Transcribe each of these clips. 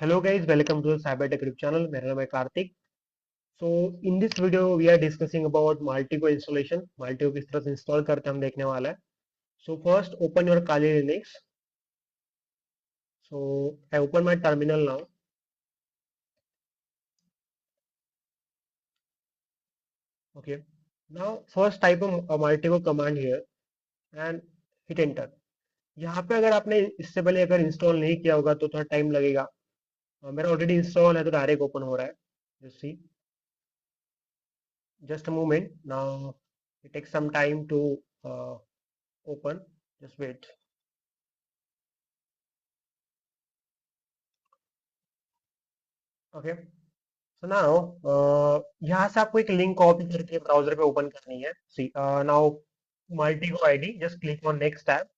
Hello guys, welcome to the Cyber Tech YouTube channel. मेरा नाम है Kartik. So in this video we are discussing about Maltego installation. Maltego किस तरह से install करते हैं हम देखने वाला है. So first open your Kali Linux. So I open my terminal now. Okay. Now first type a Maltego command here and hit enter. यहाँ पे अगर आपने इससे पहले अगर इंस्टॉल नहीं किया होगा तो थोड़ा टाइम लगेगा. मेरा ऑलरेडी इंस्टॉल है तो डायरेक्ट ओपन हो रहा है. Just see. Just a moment. Now it takes some time to open. Just wait. Okay. So now यहाँ से आपको एक लिंक कॉपी करके ब्राउजर पे ओपन करनी है. See now Maltego ID just click on next tab.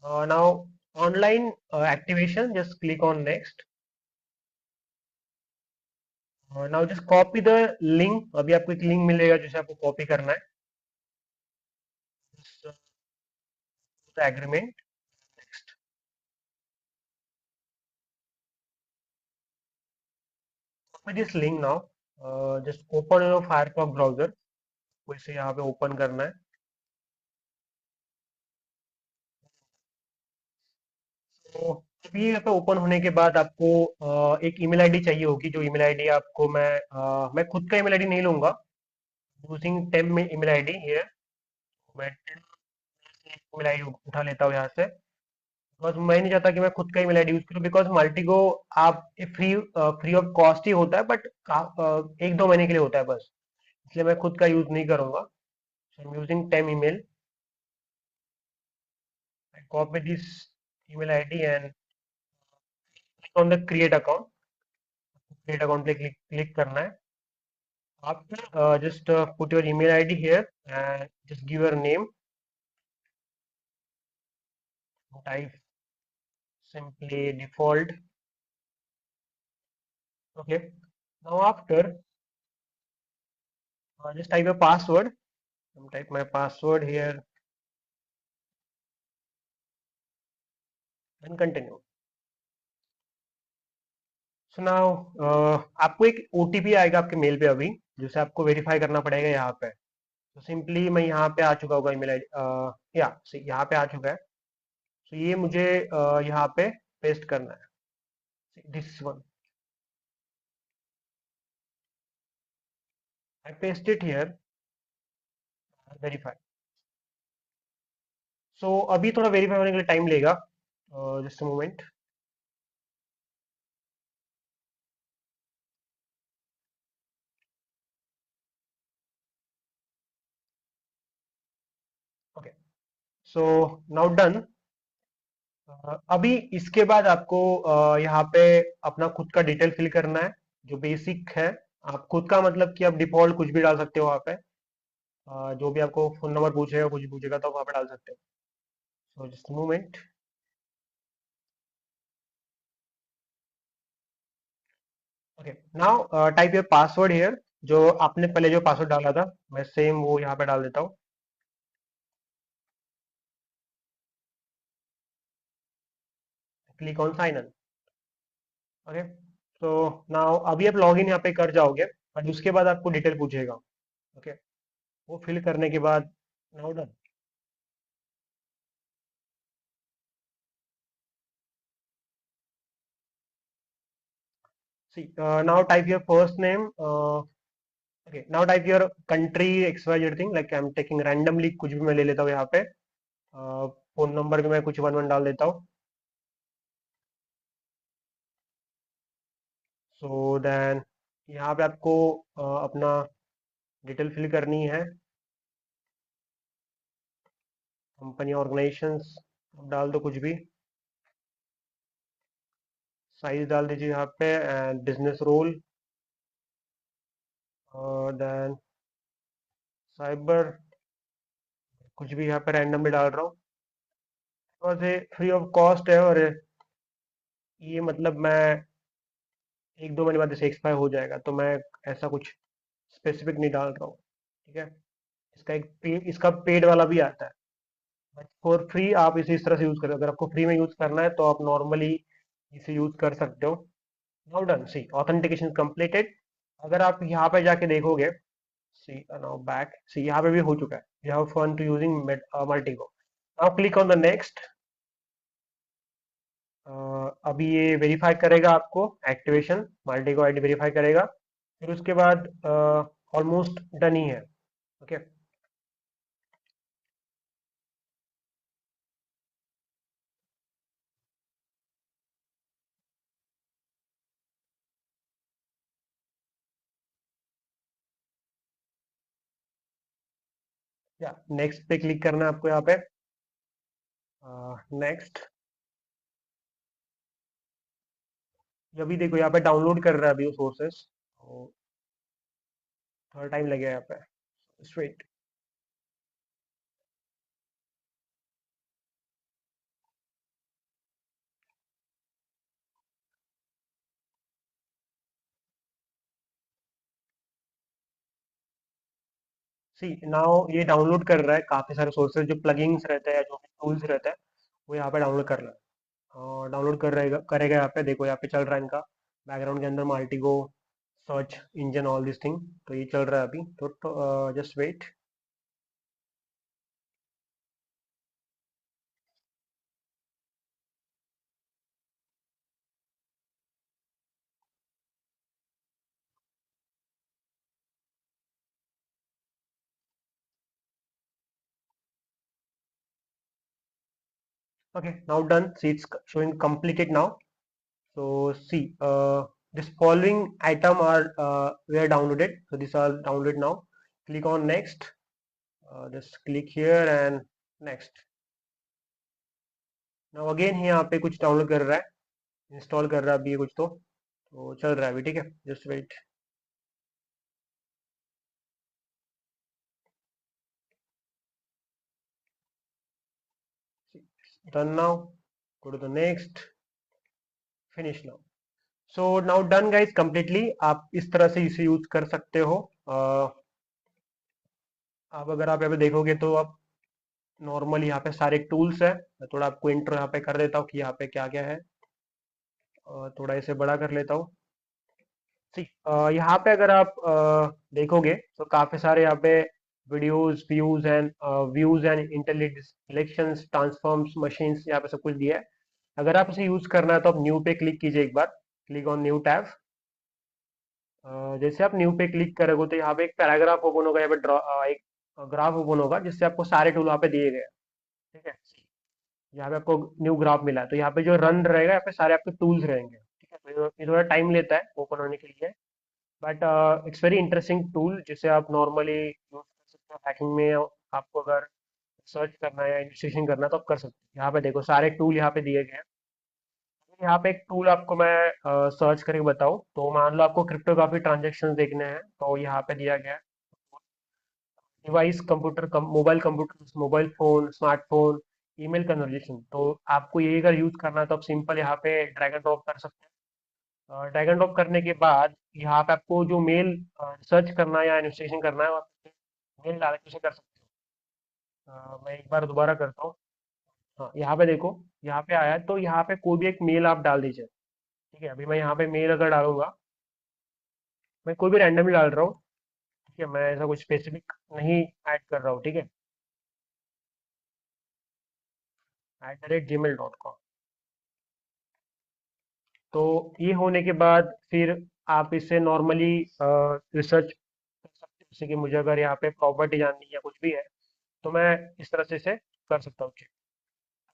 Now online activation just click on next. Now just copy the link. अभी आपको एक लिंक मिलेगा जिसे आपको कॉपी करना है. Agreement next. Copy this link now. Just open your Firefox browser. को इसे यहाँ पे ओपन करना है. तो अभी यहाँ पे ओपन होने के बाद आपको एक ईमेल आईडी चाहिए होगी. जो ईमेल आईडी आपको मैं खुद का ईमेल आईडी नहीं लूंगा. Using temp email ID here. मैं ईमेल आईडी उठा लेता हूँ यहाँ से. बिकॉज मैं नहीं चाहता कि मैं खुद का ईमेल आईडी यूज करूँ. बिकॉज मल्टीगो आप फ्री फ्री ऑफ कॉस्ट ही होता है. बट एक दो महीने के लिए होता है बस. इसलिए मैं खुद का यूज नहीं करूंगा. So I am using temp email. I copy this email ID and on the create account. Create account पे क्लिक करना है. After just put your email ID here and just give your name. Type simply default. Okay. Now after just type a password. Type my password here and continue. So now आपको एक OTP आएगा आपके mail पे अभी जिसे आपको verify करना पड़ेगा यहाँ पे. तो सिंपली मैं यहाँ पे आ चुका होगा ईमेल आईडी. या यहाँ पे आ चुका है. तो ये मुझे यहाँ पे पेस्ट करना है. This one I paste it here. Verify. सो अभी थोड़ा वेरीफाई होने के लिए टाइम लेगा. Just a moment. Okay. So now done. अभी इसके बाद आपको यहाँ पे अपना खुद का डिटेल फिल करना है जो बेसिक है. आप खुद का मतलब कि आप डिफॉल्ट कुछ भी डाल सकते हो वहाँ पे. जो भी आपको फोन नंबर पूछेगा कुछ भी पूछेगा तो आप वहाँ पे डाल सकते हो. So just moment. Okay. Now type your password here. जो आपने पहले जो पासवर्ड डाला था मैं सेम वो यहाँ पे डाल देता हूँ. Click on sign in. Okay. तो नाउ अभी आप लॉगिन यहाँ पे कर जाओगे. बट उसके बाद आपको डिटेल पूछेगा. ओके. वो फिल करने के बाद now done. See, now type your first name. Okay, now type your country XYZ thing. Like I'm taking randomly कुछ भी मैं ले लेता हूँ यहाँ पे. फोन नंबर भी मैं कुछ वन वन डाल देता हूँ. सो देन यहाँ पे आपको अपना डिटेल फिल करनी है. कंपनी ऑर्गेनाइजेशंस डाल दो कुछ भी. साइज डाल दीजिए यहाँ पे and business role. Then cyber कुछ भी यहाँ पे रैंडम में डाल रहा हूँ. और ये फ्री ऑफ कॉस्ट है और ये मतलब मैं एक दो महीने बाद इसे एक्सपायर हो जाएगा तो मैं ऐसा कुछ स्पेसिफिक नहीं डाल रहा हूँ. ठीक है. इसका पेड वाला भी आता है. बट फॉर फ्री आप इसे इस तरह से यूज करें. अगर आपको फ्री में यूज करना है तो आप नॉर्मली इसे यूज कर सकते हो. नाउ डन, सी ऑथेंटिकेशन कंप्लीटेड। अगर आप यहाँ पे जाके देखोगे, सी नाउ बैक, सी यहाँ पे भी हो चुका है, you have fun to using Maltego. Now click on the next. अभी ये वेरीफाई करेगा आपको एक्टिवेशन, मल्टीगो आईडी वेरीफाई करेगा, फिर उसके बाद ऑलमोस्ट डन ही है। ओके, या नेक्स्ट पे क्लिक करना है आपको यहाँ पे, नेक्स्ट। अभी देखो यहाँ पे डाउनलोड कर रहा है अभी वो सोर्सेस, थोड़ा टाइम लगेगा यहाँ पे, स्वेट। सी नाउ ये डाउनलोड कर रहा है काफी सारे सोर्सेज, जो प्लगइन्स रहते हैं, जो भी टूल्स रहते हैं, वो यहाँ पे डाउनलोड कर रहा है। डाउनलोड कर रहेगा करेगा यहाँ पे, देखो यहाँ पे चल रहा है इनका बैकग्राउंड के अंदर Maltego search engine all this thing, तो ये चल रहा है अभी, तो just wait. Okay, now done. See, it's showing completed now. So see, this following item are were downloaded. So these are downloaded now. Click on next. Just click here and next. Now again यहाँ पे कुछ download कर रहा है, install कर रहा है अभी ये कुछ, तो चल रहा है अभी, ठीक है, just wait. Done now. Go to the next. Finish now. So now done guys completely, आप इस तरह से इसे यूज कर सकते हो। आप अगर आप यहाँ पे देखोगे तो आप नॉर्मल यहाँ पे सारे टूल्स है। मैं थोड़ा आपको इंट्रो यहाँ पे कर देता हूँ कि यहाँ पे क्या क्या है, थोड़ा इसे बड़ा कर लेता हूँ। ठीक, यहाँ पे अगर आप देखोगे तो काफी सारे यहाँ पे videos, views and intelligence selections transforms machines, यहाँ पे सब कुछ दिया है। अगर आप इसे यूज करना है तो आप न्यू पे क्लिक कीजिए एक बार, क्लिक ऑन न्यू टैब। जैसे आप न्यू पे क्लिक करोगे तो यहाँ पे एक पैराग्राफ ओपन होगा, यहाँ पे एक ग्राफ ओपन होगा जिससे आपको सारे टूल यहाँ पे दिए गए हैं। ठीक है, यहाँ पे आपको न्यू ग्राफ मिला है, तो यहाँ पे जो रन रहेगा यहाँ पे सारे आपके टूल्स रहेंगे। ठीक है, तो ये थोड़ा टाइम लेता है ओपन होने के लिए, but it's very interesting tool जिसे आप नॉर्मली यूज कर सकते हो हैकिंग में। आपको अगर सर्च करना है या इन्वेस्टिगेशन करना है तो आप कर सकते हो। यहाँ पे देखो सारे टूल यहाँ पे दिए गए हैं। यहाँ पे एक टूल आपको मैं सर्च करके बताऊँ, तो मान लो आपको क्रिप्टोग्राफी ट्रांजेक्शन देखने हैं, तो यहाँ पे दिया गया है device computer, mobile phone, smartphone, email conversation. तो आपको ये अगर यूज करना है तो आप सिंपल यहाँ पे ड्रैग एंड ड्रॉप कर सकते हैं। ड्रैग एंड ड्रॉप करने के बाद यहाँ पे आपको जो मेल सर्च करना है या इन्वेस्टिगेशन करना है, वो मेल डाल के उसे कर सकते हो। मैं एक बार दोबारा करता हूँ। हाँ, यहाँ पे देखो, यहाँ पे आया है, तो यहाँ पे कोई भी एक मेल आप डाल दीजिए। ठीक है, अभी मैं यहाँ पे मेल अगर डालूंगा, मैं कोई भी रैंडमली डाल रहा हूँ। ठीक है, मैं ऐसा कुछ स्पेसिफिक नहीं ऐड कर रहा हूँ। ठीक है, @gmail.com। तो ये होने के बाद फिर आप इसे नॉर्मली रिसर्च कर सकते हो, जैसे कि मुझे अगर यहाँ पे प्रॉपर्टी जाननी है या कुछ भी है, तो मैं इस तरह से इसे कर सकता हूँ।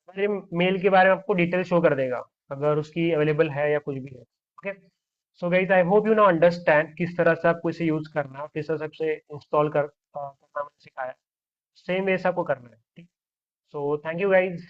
मेरे मेल के बारे में आपको डिटेल शो कर देगा अगर उसकी अवेलेबल है या कुछ भी है। Okay, so guys I hope you now understand किस तरह से आपको इसे यूज करना है, किस तरह से इसे इंस्टॉल करना मैंने सिखाया, सेम वे से आपको करना है। ठीक, सो थैंक यू गाइज।